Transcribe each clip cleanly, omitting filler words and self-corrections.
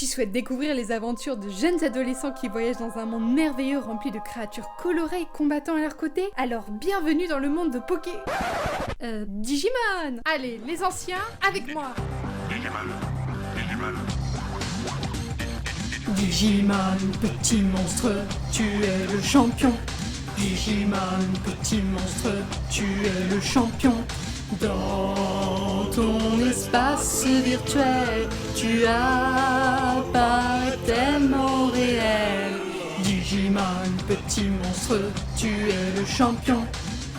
Tu souhaites découvrir les aventures de jeunes adolescents qui voyagent dans un monde merveilleux rempli de créatures colorées et combattant à leur côté? Alors bienvenue dans le monde de Digimon. Allez, les anciens, avec moi. Digimon, petit monstre, tu es le champion. Digimon, petit monstre, tu es le champion. Dans ton espace virtuel, tu apparais tellement réel. Digimon, petit monstre, tu es le champion.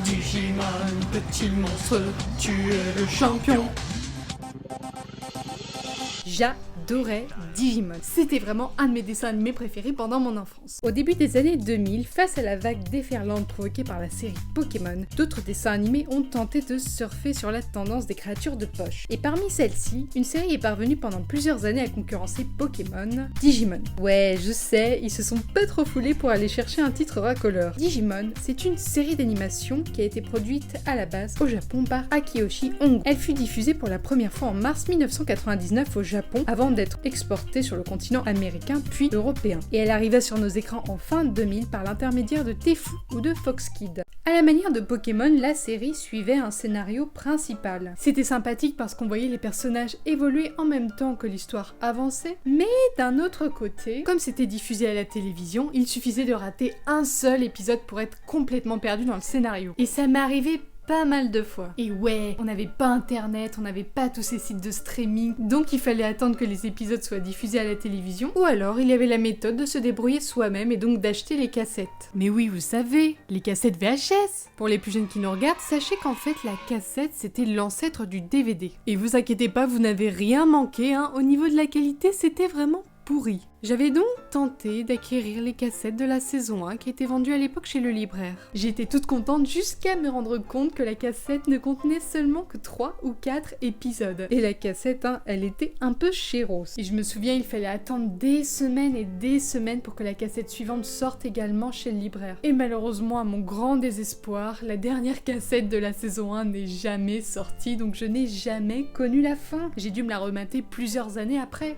Digimon, petit monstre, tu es le champion. J'adorais Digimon. C'était vraiment un de mes dessins animés préférés pendant mon enfance. Au début des années 2000, face à la vague déferlante provoquée par la série Pokémon, d'autres dessins animés ont tenté de surfer sur la tendance des créatures de poche. Et parmi celles-ci, une série est parvenue pendant plusieurs années à concurrencer Pokémon, Digimon. Ouais, je sais, ils se sont pas trop foulés pour aller chercher un titre racoleur. Digimon, c'est une série d'animation qui a été produite à la base au Japon par Akiyoshi Hongo. Elle fut diffusée pour la première fois en mars 1999 au Japon, avant d'être exportée sur le continent américain puis européen. Et elle arriva sur nos écrans en fin 2000 par l'intermédiaire de Tefu ou de Fox Kids. À la manière de Pokémon, la série suivait un scénario principal. C'était sympathique parce qu'on voyait les personnages évoluer en même temps que l'histoire avançait, mais d'un autre côté, comme c'était diffusé à la télévision, il suffisait de rater un seul épisode pour être complètement perdu dans le scénario. Et ça m'est arrivé pas mal de fois. Et ouais, on n'avait pas internet, on n'avait pas tous ces sites de streaming, donc il fallait attendre que les épisodes soient diffusés à la télévision, ou alors il y avait la méthode de se débrouiller soi-même et donc d'acheter les cassettes. Mais oui, vous savez, les cassettes VHS. Pour les plus jeunes qui nous regardent, sachez qu'en fait la cassette c'était l'ancêtre du DVD. Et vous inquiétez pas, vous n'avez rien manqué, hein, au niveau de la qualité c'était vraiment pourri. J'avais donc tenté d'acquérir les cassettes de la saison 1 qui étaient vendues à l'époque chez le libraire. J'étais toute contente jusqu'à me rendre compte que la cassette ne contenait seulement que 3 ou 4 épisodes. Et la cassette, elle était un peu chéros. Et je me souviens, il fallait attendre des semaines et des semaines pour que la cassette suivante sorte également chez le libraire. Et malheureusement, à mon grand désespoir, la dernière cassette de la saison 1 n'est jamais sortie, donc je n'ai jamais connu la fin. J'ai dû me la remater plusieurs années après.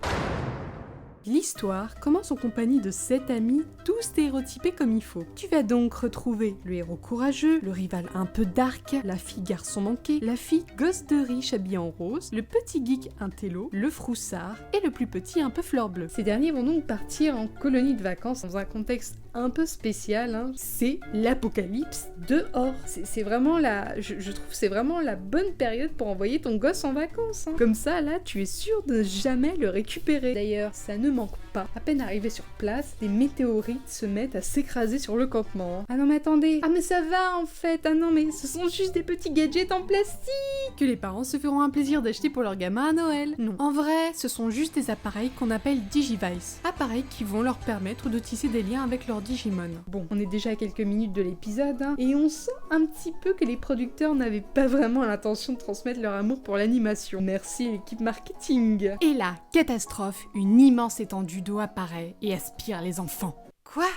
L'histoire commence en compagnie de 7 amis, tous stéréotypés comme il faut. Tu vas donc retrouver le héros courageux, le rival un peu dark, la fille garçon manqué, la fille gosse de riche habillée en rose, le petit geek intello, le froussard et le plus petit un peu fleur bleue. Ces derniers vont donc partir en colonie de vacances dans un contexte un peu spécial, hein. C'est l'apocalypse dehors. C'est vraiment je trouve c'est vraiment la bonne période pour envoyer ton gosse en vacances, hein. Comme ça, là, tu es sûr de jamais le récupérer. D'ailleurs, ça ne manque pas. À peine arrivé sur place, des météorites se mettent à s'écraser sur le campement. Ah non mais attendez, ah mais ça va en fait, ah non mais ce sont juste des petits gadgets en plastique que les parents se feront un plaisir d'acheter pour leur gamin à Noël. Non, en vrai, ce sont juste des appareils qu'on appelle Digivice. Appareils qui vont leur permettre de tisser des liens avec leur Digimon. Bon, on est déjà à quelques minutes de l'épisode, hein, et on sent un petit peu que les producteurs n'avaient pas vraiment l'intention de transmettre leur amour pour l'animation. Merci l'équipe marketing. Et là, catastrophe, une immense étendue d'eau apparaît et aspire les enfants. Quoi ?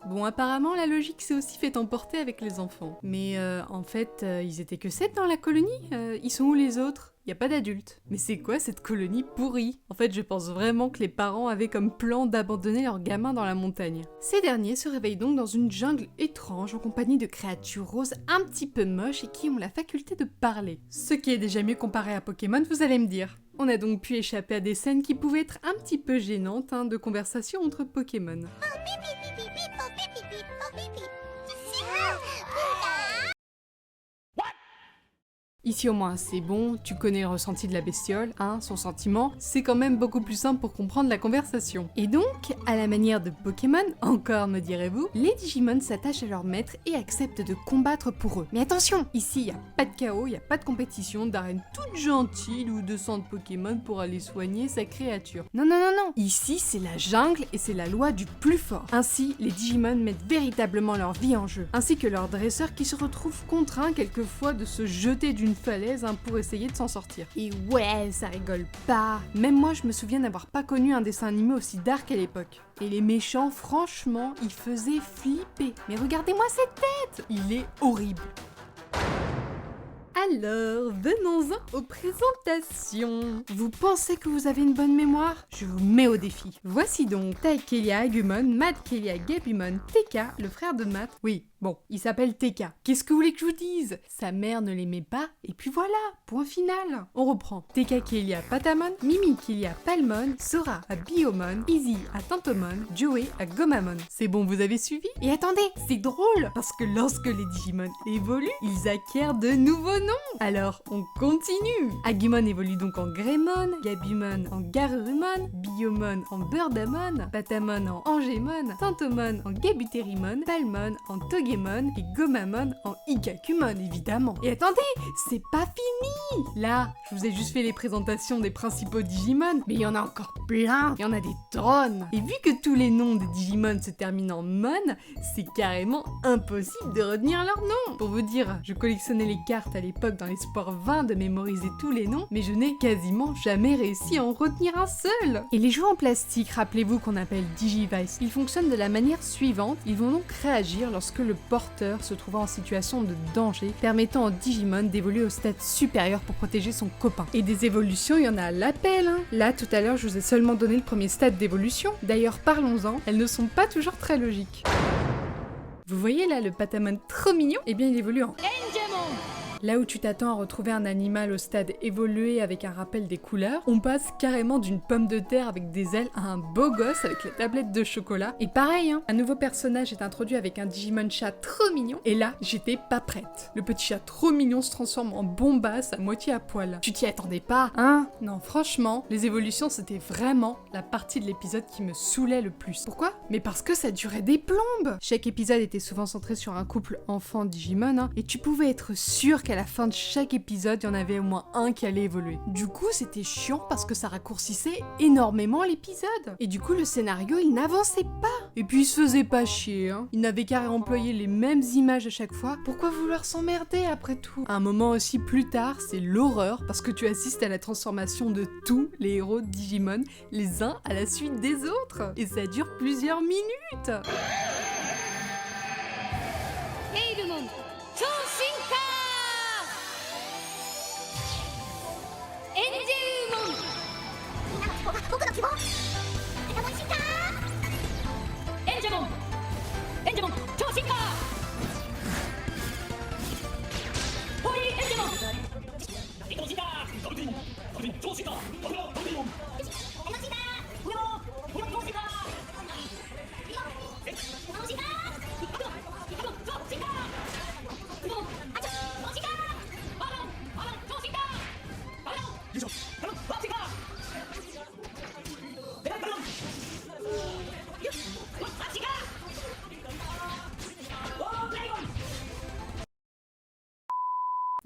Bon, apparemment, la logique s'est aussi fait emporter avec les enfants. Mais en fait, ils étaient que 7 dans la colonie. Ils sont où les autres ? Y a pas d'adultes. Mais c'est quoi cette colonie pourrie ? En fait, je pense vraiment que les parents avaient comme plan d'abandonner leurs gamins dans la montagne. Ces derniers se réveillent donc dans une jungle étrange en compagnie de créatures roses un petit peu moches et qui ont la faculté de parler. Ce qui est déjà mieux comparé à Pokémon, vous allez me dire. On a donc pu échapper à des scènes qui pouvaient être un petit peu gênantes, hein, de conversation entre Pokémon. Ici au moins c'est bon, tu connais le ressenti de la bestiole, hein, son sentiment, c'est quand même beaucoup plus simple pour comprendre la conversation. Et donc, à la manière de Pokémon, encore me direz-vous, les Digimon s'attachent à leur maître et acceptent de combattre pour eux. Mais attention, ici y a pas de chaos, y a pas de compétition d'arène toute gentille ou de centre Pokémon pour aller soigner sa créature. Non, non, non, non, ici c'est la jungle et c'est la loi du plus fort. Ainsi, les Digimon mettent véritablement leur vie en jeu, ainsi que leurs dresseurs qui se retrouvent contraints quelquefois de se jeter d'une falaise, hein, pour essayer de s'en sortir. Et ouais, ça rigole pas. Même moi, je me souviens n'avoir pas connu un dessin animé aussi dark à l'époque. Et les méchants, franchement, ils faisaient flipper. Mais regardez-moi cette tête! Il est horrible. Alors, venons-en aux présentations. Vous pensez que vous avez une bonne mémoire? Je vous mets au défi. Voici donc Taikelia Agumon, Madkelia Gabumon, Teka, le frère de Matt. Oui, bon, il s'appelle Teka. Qu'est-ce que vous voulez que je vous dise? Sa mère ne l'aimait pas, et puis voilà, point final. On reprend. Tekakelia Patamon, Mimikelia Palmon, Sora à Biomon, Izzy à Tantomon, Joey à Gomamon. C'est bon, vous avez suivi? Et attendez, c'est drôle, parce que lorsque les Digimon évoluent, ils acquièrent de nouveaux noms. Alors, on continue. Agumon évolue donc en Greymon, Gabumon en Garurumon, Biomon en Birdamon, Patamon en Angemon, Tantomon en Gabuterimon, Palmon en Togemon et Gomamon en Ikakumon, évidemment. Et attendez, c'est pas fini. Là, je vous ai juste fait les présentations des principaux Digimon, mais il y en a encore plein. Il y en a des tonnes. Et vu que tous les noms des Digimon se terminent en Mon, c'est carrément impossible de retenir leurs noms. Pour vous dire, je collectionnais les cartes à l'époque dans l'espoir vain de mémoriser tous les noms, mais je n'ai quasiment jamais réussi à en retenir un seul. Et les jouets en plastique, rappelez-vous qu'on appelle Digivice, ils fonctionnent de la manière suivante. Ils vont donc réagir lorsque le porteur se trouve en situation de danger, permettant au Digimon d'évoluer au stade supérieur pour protéger son copain. Et des évolutions, il y en a à l'appel, hein. Là, tout à l'heure, je vous ai seulement donné le premier stade d'évolution. D'ailleurs, parlons-en, elles ne sont pas toujours très logiques. Vous voyez là le Patamon trop mignon? Eh bien il évolue en Enjamon. Là où tu t'attends à retrouver un animal au stade évolué avec un rappel des couleurs, on passe carrément d'une pomme de terre avec des ailes à un beau gosse avec la tablette de chocolat. Et pareil, hein, un nouveau personnage est introduit avec un Digimon chat trop mignon. Et là, j'étais pas prête. Le petit chat trop mignon se transforme en bombasse à moitié à poil. Tu t'y attendais pas, hein? Non, franchement, les évolutions c'était vraiment la partie de l'épisode qui me saoulait le plus. Pourquoi? Mais parce que ça durait des plombes. Chaque épisode était souvent centré sur un couple enfant Digimon, hein, et tu pouvais être sûr qu'à la fin de chaque épisode, il y en avait au moins un qui allait évoluer. Du coup, c'était chiant parce que ça raccourcissait énormément l'épisode. Et du coup, le scénario, il n'avançait pas. Et puis, il se faisait pas chier, hein. Il n'avait qu'à employer les mêmes images à chaque fois. Pourquoi vouloir s'emmerder après tout? Un moment aussi plus tard, c'est l'horreur parce que tu assistes à la transformation de tous les héros de Digimon, les uns à la suite des autres. Et ça dure plusieurs minutes.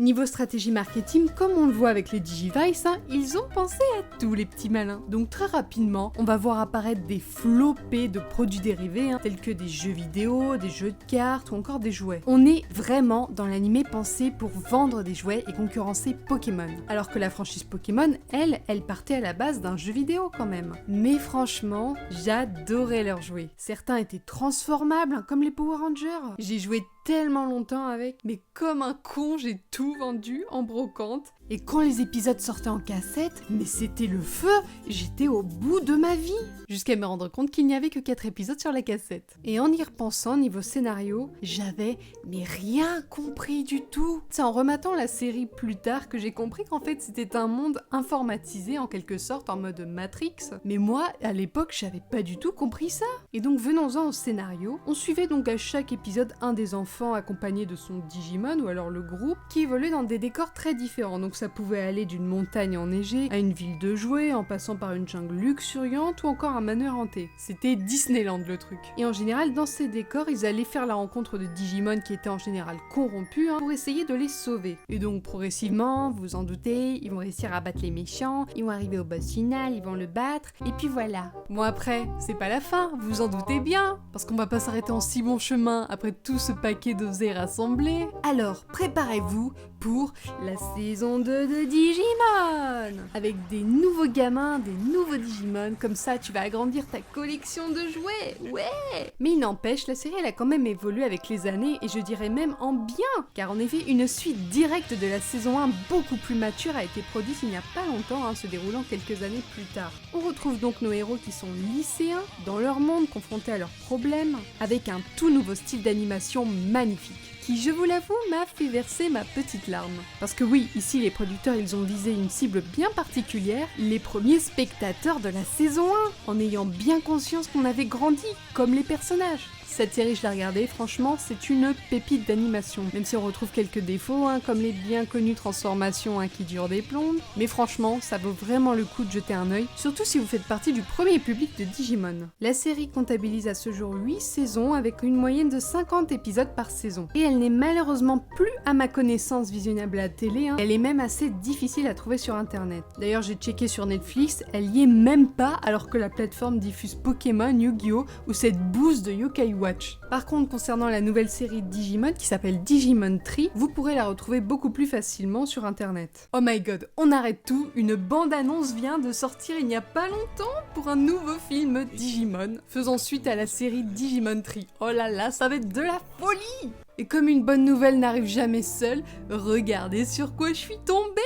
Niveau stratégie marketing, comme on le voit avec les Digivice, hein, ils ont pensé à tous les petits malins. Donc très rapidement, on va voir apparaître des flopées de produits dérivés, hein, tels que des jeux vidéo, des jeux de cartes ou encore des jouets. On est vraiment dans l'animé pensé pour vendre des jouets et concurrencer Pokémon. Alors que la franchise Pokémon, elle partait à la base d'un jeu vidéo quand même. Mais franchement, j'adorais leurs jouets. Certains étaient transformables, hein, comme les Power Rangers. J'ai joué tellement longtemps avec, mais comme un con, j'ai tout vendu en brocante. Et quand les épisodes sortaient en cassette, mais c'était le feu, j'étais au bout de ma vie. Jusqu'à me rendre compte qu'il n'y avait que 4 épisodes sur la cassette. Et en y repensant, niveau scénario, j'avais mais rien compris du tout. C'est en rematant la série plus tard que j'ai compris qu'en fait c'était un monde informatisé en quelque sorte, en mode Matrix. Mais moi, à l'époque, j'avais pas du tout compris ça. Et donc venons-en au scénario. On suivait donc à chaque épisode un des enfants accompagné de son Digimon, ou alors le groupe, qui évoluait dans des décors très différents. Donc ça pouvait aller d'une montagne enneigée à une ville de jouets, en passant par une jungle luxuriante ou encore un manoir hanté. C'était Disneyland le truc. Et en général, dans ces décors, ils allaient faire la rencontre de Digimon qui étaient en général corrompus, hein, pour essayer de les sauver. Et donc progressivement, vous vous en doutez, ils vont réussir à battre les méchants, ils vont arriver au boss final, ils vont le battre, et puis voilà. Bon après, c'est pas la fin, vous vous en doutez bien, parce qu'on va pas s'arrêter en si bon chemin après tout ce paquet d'osés rassemblés. Alors, préparez-vous pour la saison 2 de Digimon, avec des nouveaux gamins, des nouveaux Digimon, comme ça tu vas agrandir ta collection de jouets, ouais. Mais il n'empêche, la série elle a quand même évolué avec les années, et je dirais même en bien, car en effet une suite directe de la saison 1 beaucoup plus mature a été produite il n'y a pas longtemps, se déroulant quelques années plus tard. On retrouve donc nos héros qui sont lycéens, dans leur monde, confrontés à leurs problèmes, avec un tout nouveau style d'animation magnifique, qui, je vous l'avoue, m'a fait verser ma petite larme. Parce que oui, ici les producteurs ils ont visé une cible bien particulière, les premiers spectateurs de la saison 1, en ayant bien conscience qu'on avait grandi, comme les personnages. Cette série, je l'ai regardée, franchement, c'est une pépite d'animation. Même si on retrouve quelques défauts, comme les bien connues transformations qui durent des plombes. Mais franchement, ça vaut vraiment le coup de jeter un œil, surtout si vous faites partie du premier public de Digimon. La série comptabilise à ce jour 8 saisons, avec une moyenne de 50 épisodes par saison. Et elle n'est malheureusement plus, à ma connaissance, visionnable à la télé. Elle est même assez difficile à trouver sur internet. D'ailleurs, j'ai checké sur Netflix, elle y est même pas, alors que la plateforme diffuse Pokémon, Yu-Gi-Oh! Ou cette bouse de Yokai Watch. Par contre, concernant la nouvelle série Digimon qui s'appelle Digimon Tree, vous pourrez la retrouver beaucoup plus facilement sur internet. Oh my god, on arrête tout, une bande-annonce vient de sortir il n'y a pas longtemps pour un nouveau film Digimon, faisant suite à la série Digimon Tree. Oh là là, ça va être de la folie! Et comme une bonne nouvelle n'arrive jamais seule, regardez sur quoi je suis tombée!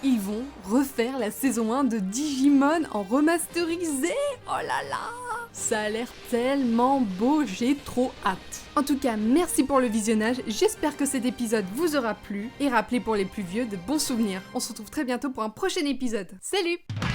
Ils vont refaire la saison 1 de Digimon en remasterisé. Oh là là, ça a l'air tellement beau, j'ai trop hâte. En tout cas, merci pour le visionnage, j'espère que cet épisode vous aura plu. Et rappelez pour les plus vieux de bons souvenirs. On se retrouve très bientôt pour un prochain épisode. Salut!